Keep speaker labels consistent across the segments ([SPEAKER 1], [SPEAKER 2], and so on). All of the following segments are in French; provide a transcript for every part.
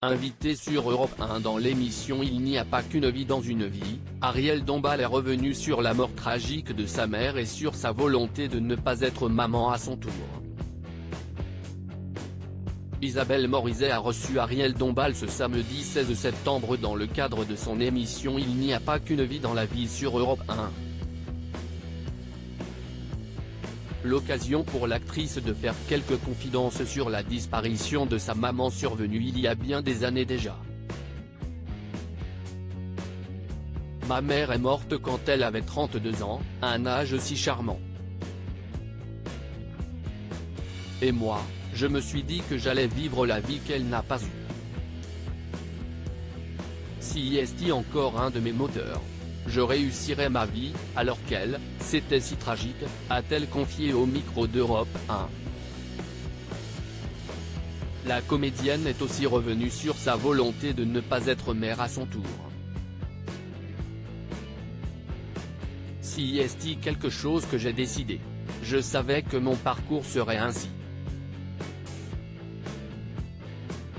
[SPEAKER 1] Invité sur Europe 1 dans l'émission Il n'y a pas qu'une vie dans une vie, Ariel Dombal est revenu sur la mort tragique de sa mère et sur sa volonté de ne pas être maman à son tour. Isabelle Morizet a reçu Ariel Dombal ce samedi 16 septembre dans le cadre de son émission Il n'y a pas qu'une vie dans la vie sur Europe 1. L'occasion pour l'actrice de faire quelques confidences sur la disparition de sa maman survenue il y a bien des années déjà. Ma mère est morte quand elle avait 32 ans, un âge si charmant. Et moi, je me suis dit que j'allais vivre la vie qu'elle n'a pas eue. Si est encore un de mes moteurs. Je réussirais ma vie, alors qu'elle, c'était si tragique, a-t-elle confié au micro d'Europe 1. La comédienne est aussi revenue sur sa volonté de ne pas être mère à son tour. Si est quelque chose que j'ai décidé. Je savais que mon parcours serait ainsi.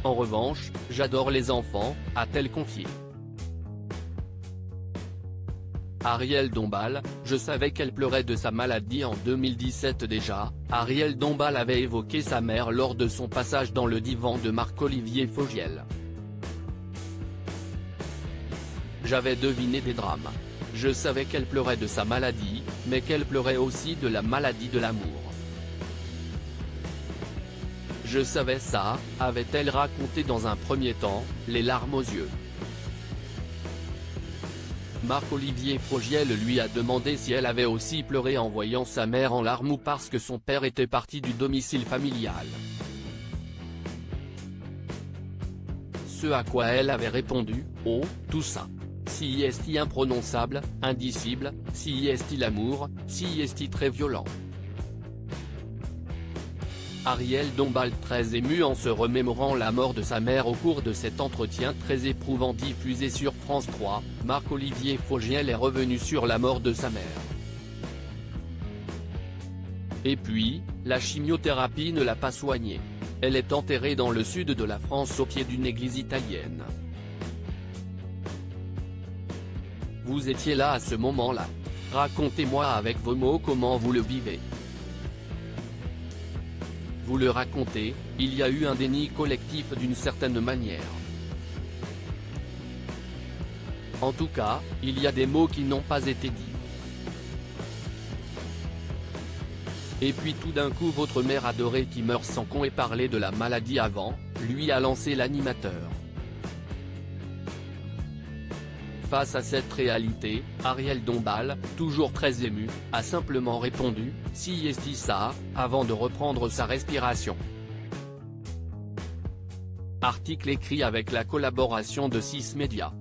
[SPEAKER 1] En revanche, j'adore les enfants, a-t-elle confié. Ariel Dombal, je savais qu'elle pleurait de sa maladie en 2017 déjà. Ariel Dombal avait évoqué sa mère lors de son passage dans le divan de Marc-Olivier Fogiel. J'avais deviné des drames. Je savais qu'elle pleurait de sa maladie, mais qu'elle pleurait aussi de la maladie de l'amour. Je savais ça, avait-elle raconté dans un premier temps, les larmes aux yeux. Marc-Olivier Fogiel lui a demandé si elle avait aussi pleuré en voyant sa mère en larmes ou parce que son père était parti du domicile familial. Ce à quoi elle avait répondu, « Oh, tout ça. Si est-il imprononçable, indicible, si est-il l'amour, si est-il très violent ». Ariel Dombal très ému en se remémorant la mort de sa mère au cours de cet entretien très éprouvant diffusé sur France 3, Marc-Olivier Fogiel est revenu sur la mort de sa mère. Et puis, la chimiothérapie ne l'a pas soignée. Elle est enterrée dans le sud de la France au pied d'une église italienne. Vous étiez là à ce moment-là. Racontez-moi avec vos mots comment vous le vivez. Vous le racontez, il y a eu un déni collectif d'une certaine manière. En tout cas, il y a des mots qui n'ont pas été dits. Et puis tout d'un coup votre mère adorée qui meurt sans qu'on ait parlé de la maladie avant, lui a lancé l'animateur. Face à cette réalité, Ariel Dombal, toujours très ému, a simplement répondu « Si est-il ça » avant de reprendre sa respiration. Article écrit avec la collaboration de 6 Médias.